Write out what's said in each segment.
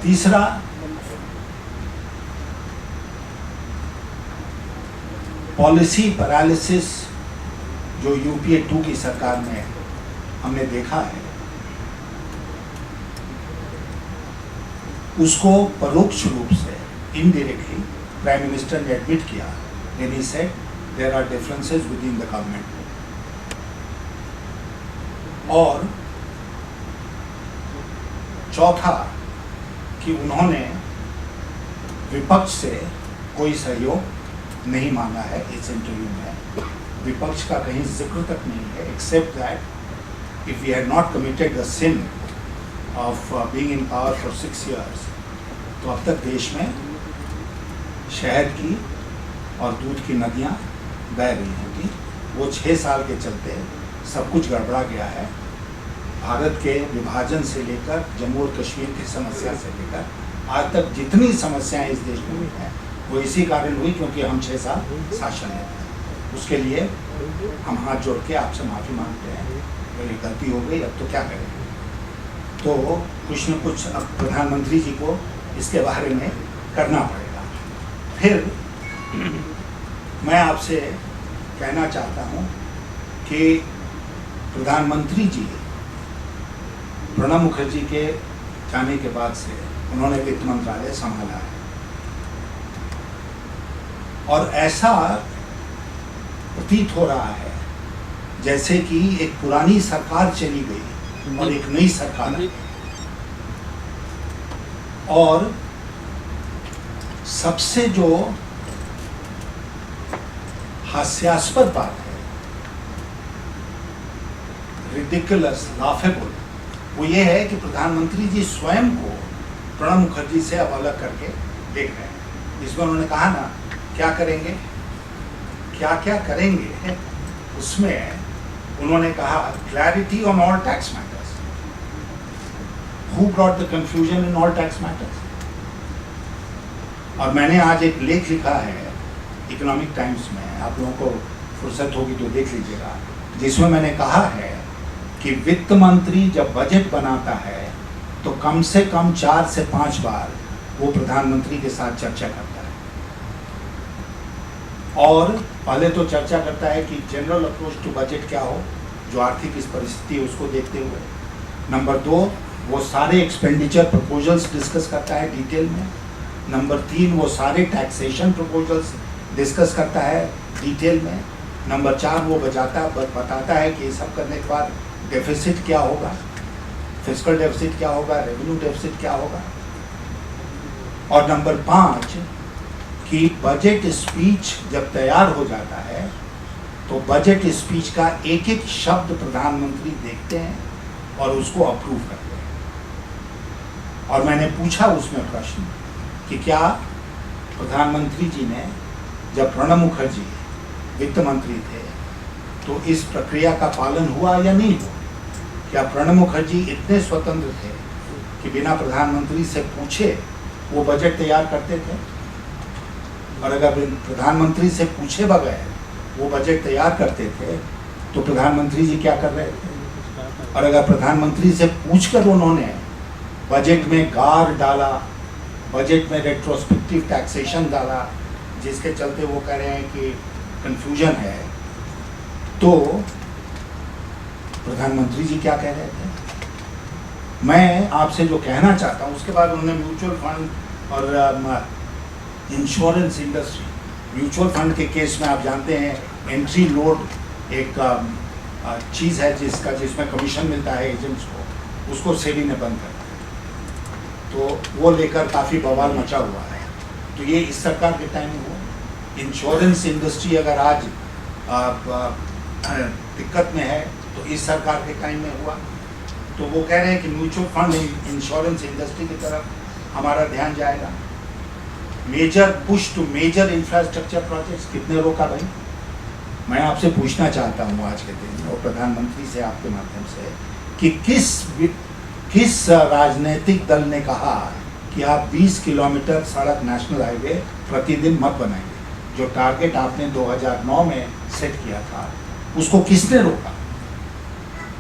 तीसरा, policy paralysis जो UPA 2 की सरकार में हमने देखा है, उसको परोक्ष रूप से इनडायरेक्टली प्राइम मिनिस्टर ने एडमिट किया when he said there are differences within the government. और चौथा कि उन्होंने विपक्ष से कोई सहयोग नहीं मांगा है इस इंटरव्यू में। विपक्ष का कहीं जिक्र तक नहीं है, except that if we had not committed the sin of being in power for 6 years, तो अब तक देश में शहद की और दूध की नदियां बह रही होंगी। वो 6 साल के चलते सब कुछ गड़बड़ा गया है। भारत के विभाजन से लेकर जम्मू और कश्मीर की समस्या से लेकर आज तक जितनी समस्याएं इस देश में हुई हैं, वो इसी कारण हुई क्योंकि हम 6 साल शासन में थे। उसके लिए हम हाथ जोड़ के आपसे माफ़ी मांगते हैं, मेरी गलती हो गई, अब तो क्या करें। तो कुछ न कुछ अब प्रधानमंत्री जी को इसके बारे में करना पड़ेगा। फिर मैं आपसे कहना चाहता हूँ कि प्रधानमंत्री जी प्रणब मुखर्जी के जाने के बाद से उन्होंने वित्त मंत्रालय संभाला है, और ऐसा प्रतीत हो रहा है जैसे कि एक पुरानी सरकार चली गई और एक नई सरकार आई। और सबसे जो हास्यास्पद बात है, रिडिकुलस, लाफेबल, वो ये है कि प्रधानमंत्री जी स्वयं को प्रणब मुखर्जी से अब अलग करके देख रहे हैं। इसमें उन्होंने कहा ना, क्या करेंगे, क्या क्या करेंगे, उसमें उन्होंने कहा clarity on all tax matters. Who brought the confusion in all tax matters? और मैंने आज एक लेख लिखा है इकोनॉमिक टाइम्स में, आप लोगों को फुर्सत होगी तो देख लीजिएगा, जिसमें मैंने कहा है कि वित्त मंत्री जब बजट बनाता है तो कम से कम 4 से 5 बार वो प्रधानमंत्री के साथ चर्चा करता है। और पहले तो चर्चा करता है कि जनरल अप्रोच टू बजट क्या हो, जो आर्थिक इस परिस्थिति है उसको देखते हुए। नंबर 2, वो सारे एक्सपेंडिचर प्रपोजल्स डिस्कस करता है डिटेल में। नंबर 3, वो सारे टैक्सेशन प्रपोजल्स डिस्कस करता है डिटेल में। नंबर 4, वो बताता है कि ये सब करने के बाद डेफिसिट क्या होगा, फिस्कल डेफिसिट क्या होगा, रेवेन्यू डेफिसिट क्या होगा। और नंबर 5 कि बजट स्पीच जब तैयार हो जाता है तो बजट स्पीच का एक एक शब्द प्रधानमंत्री देखते हैं और उसको अप्रूव करते हैं। और मैंने पूछा उसमें प्रश्न कि क्या प्रधानमंत्री जी ने, जब प्रणब मुखर्जी वित्त मंत्री थे, तो इस प्रक्रिया का पालन हुआ या नहीं हुआ? क्या प्रणब मुखर्जी इतने स्वतंत्र थे कि बिना प्रधानमंत्री से पूछे वो बजट तैयार करते थे? और अगर प्रधानमंत्री से पूछे बगैर वो बजट तैयार करते थे तो प्रधानमंत्री जी क्या कर रहे थे? और अगर प्रधानमंत्री से पूछकर उन्होंने बजट में गार डाला, बजट में रेट्रोस्पेक्टिव टैक्सेशन डाला, जिसके चलते वो कह रहे हैं कि कंफ्यूजन है, तो प्रधानमंत्री जी क्या कह रहे थे? मैं आपसे जो कहना चाहता हूँ, उसके बाद उन्होंने म्यूचुअल फंड और इंश्योरेंस इंडस्ट्री, म्यूचुअल फंड के केस में आप जानते हैं एंट्री लोड एक चीज़ है जिसमें कमीशन मिलता है एजेंट्स को, उसको सेबी ने बंद कर दिया। तो वो लेकर काफ़ी बवाल मचा हुआ है। तो ये इस सरकार के टाइम में हुआ। इंश्योरेंस इंडस्ट्री अगर आज दिक्कत में है तो इस सरकार के टाइम में हुआ। तो वो कह रहे हैं कि म्यूचुअल फंड इंश्योरेंस इंडस्ट्री की तरफ हमारा ध्यान जाएगा। Major push to major infrastructure projects कितने रोका भाई? मैं आपसे पूछना चाहता हूँ आज के दिन और प्रधानमंत्री से आपके माध्यम से कि किस राजनीतिक दल ने कहा कि आप 20 किलोमीटर सड़क नेशनल हाईवे प्रतिदिन मत बनाएंगे? जो टारगेट आपने 2009 में सेट किया था, उसको किसने रोका,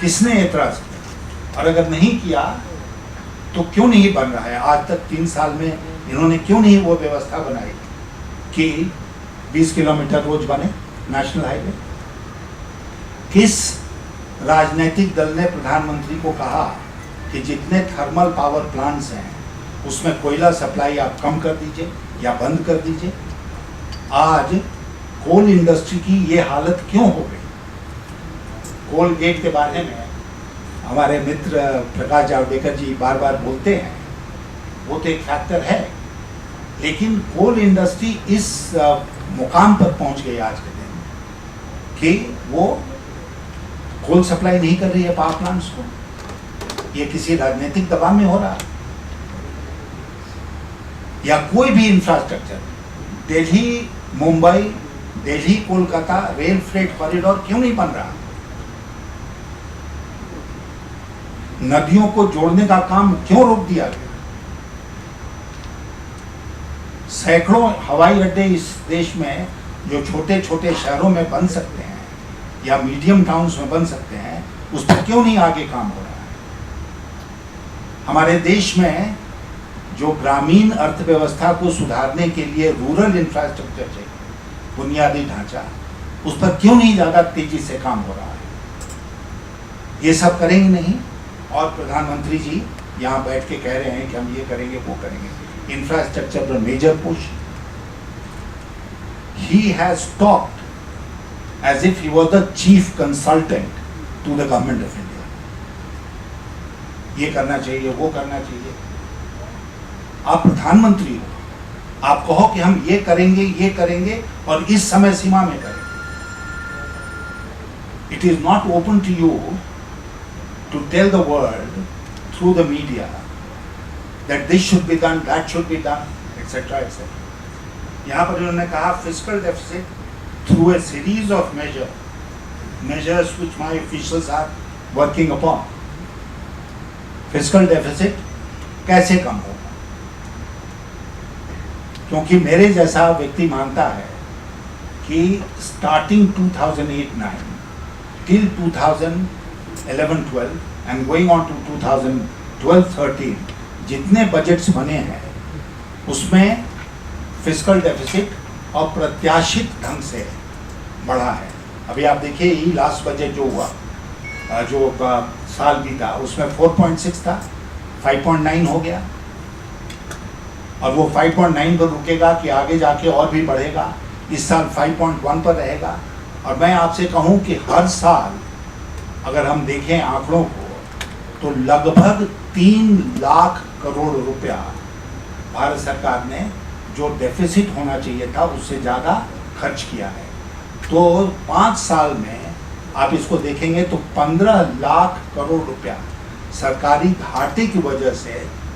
किसने एतराज किया? और अगर नहीं किया तो क्यों नहीं बन रहा है? आज तक 3 साल में इन्होंने क्यों नहीं वो व्यवस्था बनाई कि 20 किलोमीटर रोज बने नेशनल हाईवे? किस राजनीतिक दल ने प्रधानमंत्री को कहा कि जितने थर्मल पावर प्लांट्स हैं उसमें कोयला सप्लाई आप कम कर दीजिए या बंद कर दीजिए? आज कोल इंडस्ट्री की ये हालत क्यों हो गई? कोल गेट के बारे में हमारे मित्र प्रकाश जावड़ेकर जी बार बार बोलते हैं, वो तो एक फैक्टर है, लेकिन कोल इंडस्ट्री इस मुकाम पर पहुंच गई आज के दिन कि वो कोल सप्लाई नहीं कर रही है पावर प्लांट्स को। ये किसी राजनीतिक दबाव में हो रहा है? या कोई भी infrastructure, Delhi Mumbai, Delhi Kolkata rail freight corridor क्यों नहीं बन रहा? नदियों को जोड़ने का काम क्यों रोक दिया गया? सैकड़ों हवाई अड्डे इस देश में जो छोटे छोटे शहरों में बन सकते हैं या मीडियम टाउन्स में बन सकते हैं, उस पर क्यों नहीं आगे काम हो रहा है? हमारे देश में जो ग्रामीण अर्थव्यवस्था को सुधारने के लिए रूरल इंफ्रास्ट्रक्चर चाहिए, बुनियादी ढांचा, उस पर क्यों नहीं ज़्यादा तेजी से काम हो रहा है? ये सब करेंगे नहीं, और प्रधानमंत्री जी यहाँ बैठ के कह रहे हैं कि हम ये करेंगे वो करेंगे। इंफ्रास्ट्रक्चर पर major push. He has talked as if he was the chief consultant to the government of India. ये करना चाहिए, वो करना चाहिए। आप प्रधानमंत्री हो, आप कहो कि हम ये करेंगे और इस समय सीमा में करेंगे। It is not open to you to tell the world through the media that this should be done, that should be done, etc. etc. यहाँ पर उन्होंने कहा fiscal deficit through a series of measures which my officials are working upon. Fiscal deficit कैसे कम होगा? क्योंकि मेरे जैसा व्यक्ति मानता है कि starting 2008-9 till 2011-12 and going on to 2012-13 जितने बजट्स बने हैं उसमें फिस्कल डेफिसिट अप्रत्याशित ढंग से बढ़ा है। अभी आप देखिए ये लास्ट बजट जो हुआ, जो साल बीता, उसमें 4.6 था, 5.9 हो गया, और वो 5.9 पर रुकेगा कि आगे जाके और भी बढ़ेगा? इस साल 5.1 पर रहेगा। और मैं आपसे कहूं कि हर साल अगर हम देखें आंकड़ों को तो लगभग 3 लाख करोड़ रुपया भारत सरकार ने जो डेफिसिट होना चाहिए था उससे ज़्यादा खर्च किया है। तो 5 साल में आप इसको देखेंगे तो 15 लाख करोड़ रुपया सरकारी घाटे की वजह से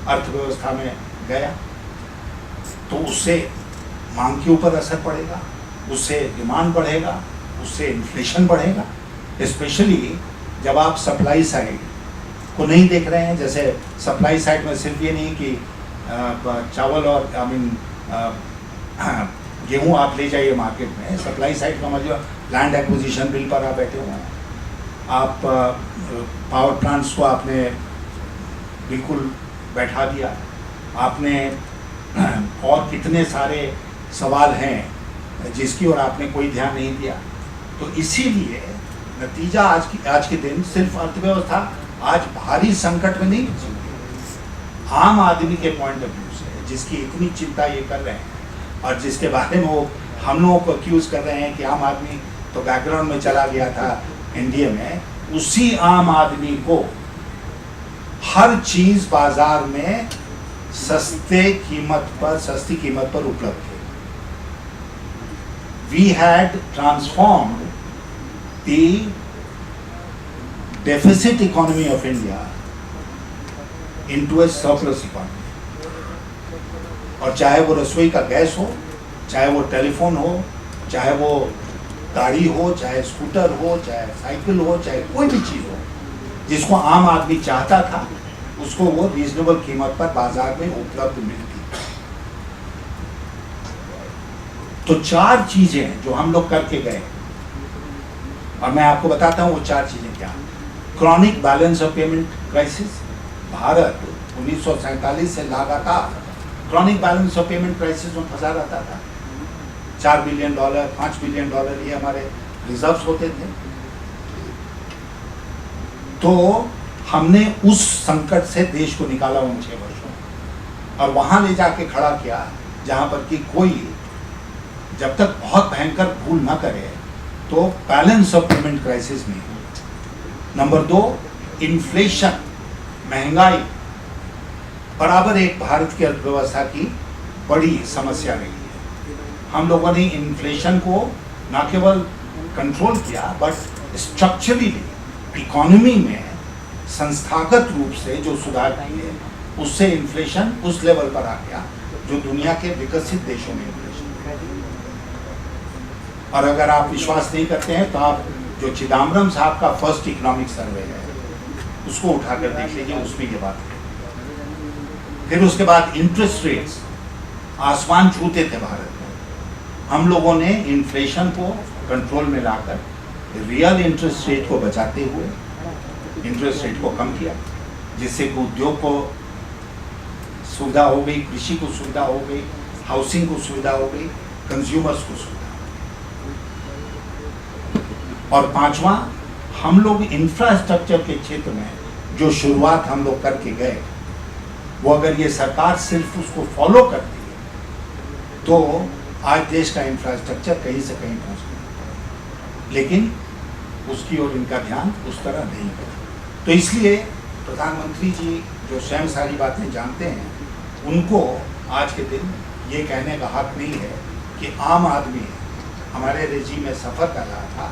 अर्थव्यवस्था में गया। तो उससे मांग के ऊपर असर पड़ेगा, उससे डिमांड बढ़ेगा, उससे इन्फ्लेशन बढ़ेगा। स्पेशली जब आप सप्लाई साइड को नहीं देख रहे हैं, जैसे सप्लाई साइड में सिर्फ ये नहीं कि चावल और गेहूँ आप ले जाइए मार्केट में, सप्लाई साइड का मतलब लैंड एक्विजिशन बिल पर आप बैठे हुए हैं, आप पावर प्लांट्स को आपने बिल्कुल बैठा दिया, आपने और कितने सारे सवाल हैं जिसकी ओर आपने कोई ध्यान नहीं दिया। तो इसीलिए नतीजा आज के दिन सिर्फ अर्थव्यवस्था आज भारी संकट में नहीं, आम आदमी के पॉइंट ऑफ व्यू से जिसकी इतनी चिंता ये कर रहे हैं और जिसके बारे में वो हम लोगों को एक्यूज कर रहे हैं कि आम आदमी तो बैकग्राउंड में चला गया था एनडीए में, उसी आम आदमी को हर चीज बाजार में सस्ती कीमत पर उपलब्ध है। We had transformed the deficit economy of India into a surplus economy. और चाहे वो रसोई का गैस हो, चाहे वो टेलीफोन हो, चाहे वो गाड़ी हो, चाहे स्कूटर हो, चाहे साइकिल हो, चाहे कोई भी चीज़ हो, जिसको आम आदमी चाहता था उसको वो रीजनेबल कीमत पर बाजार में उपलब्ध मिलती। तो 4 चीजें जो हम लोग करके गए, और मैं आपको बताता हूं वो 4 चीजें क्या। Chronic balance of payment crisis, Bharat 1947 से लगातार chronic balance of payment crisis में फंसा रहता था। $4 बिलियन, $5 बिलियन ये हमारे रिजर्व्स होते थे। तो हमने उस संकट से देश को निकाला उन 6 वर्षों में और वहां ले जाके खड़ा किया जहां पर कि कोई जब तक बहुत भयंकर भूल ना करे तो बैलेंस ऑफ पेमेंट क्राइसिस नहीं हो। नंबर 2, इन्फ्लेशन, महंगाई बराबर एक भारत की अर्थव्यवस्था की बड़ी समस्या रही है। हम लोगों ने इन्फ्लेशन को न केवल कंट्रोल किया बट स्ट्रक्चरली इकोनॉमी में संस्थागत रूप से जो सुधार किए उससे इन्फ्लेशन उस लेवल पर आ गया जो दुनिया के विकसित देशों में इन्फ्लेशन। और अगर आप विश्वास नहीं करते हैं तो आप जो चिदम्बरम साहब का फर्स्ट इकोनॉमिक सर्वे है उसको उठाकर देख लीजिए, उसमें ये बात है। फिर उसके बाद इंटरेस्ट रेट्स आसमान छूते थे भारत में। हम लोगों ने इन्फ्लेशन को कंट्रोल में लाकर रियल इंटरेस्ट रेट को बचाते हुए इंटरेस्ट रेट को कम किया, जिससे कि उद्योग को सुविधा हो गई, कृषि को सुविधा हो गई, हाउसिंग को सुविधा हो गई, कंज्यूमर्स को सुविधा हो गई। और 5वां, हम लोग इंफ्रास्ट्रक्चर के क्षेत्र में जो शुरुआत हम लोग करके गए वो अगर ये सरकार सिर्फ उसको फॉलो करती है तो आज देश का इंफ्रास्ट्रक्चर कहीं से कहीं पहुंच गया, लेकिन उसकी ओर इनका ध्यान उस तरह नहीं है। तो इसलिए प्रधानमंत्री जी जो स्वयं सारी बातें जानते हैं उनको आज के दिन ये कहने का हक नहीं है कि आम आदमी हमारे रेजीम में सफ़र कर रहा था।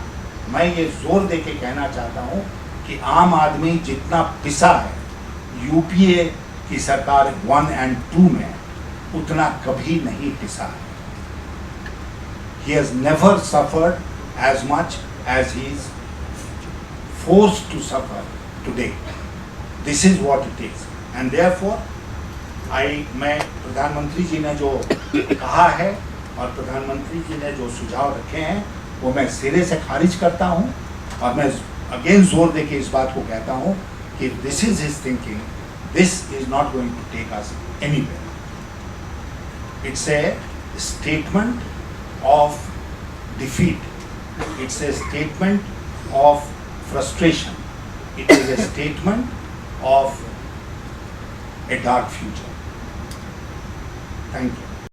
मैं ये जोर दे के कहना चाहता हूँ कि आम आदमी जितना पिसा है यूपीए की सरकार 1 और 2 में उतना कभी नहीं पिसा है। He has never suffered as much as he is forced to suffer today. This is what it is. And therefore, मैं प्रधानमंत्री जी ने जो कहा है और प्रधानमंत्री जी ने जो सुझाव रखे हैं वो मैं सिरे से खारिज करता हूँ और मैं अगेन जोर दे के इस बात को कहता हूँ कि this is his thinking, this is not going to take us anywhere. It's a statement of defeat. It's a statement of frustration. It is a statement of a dark future. Thank you.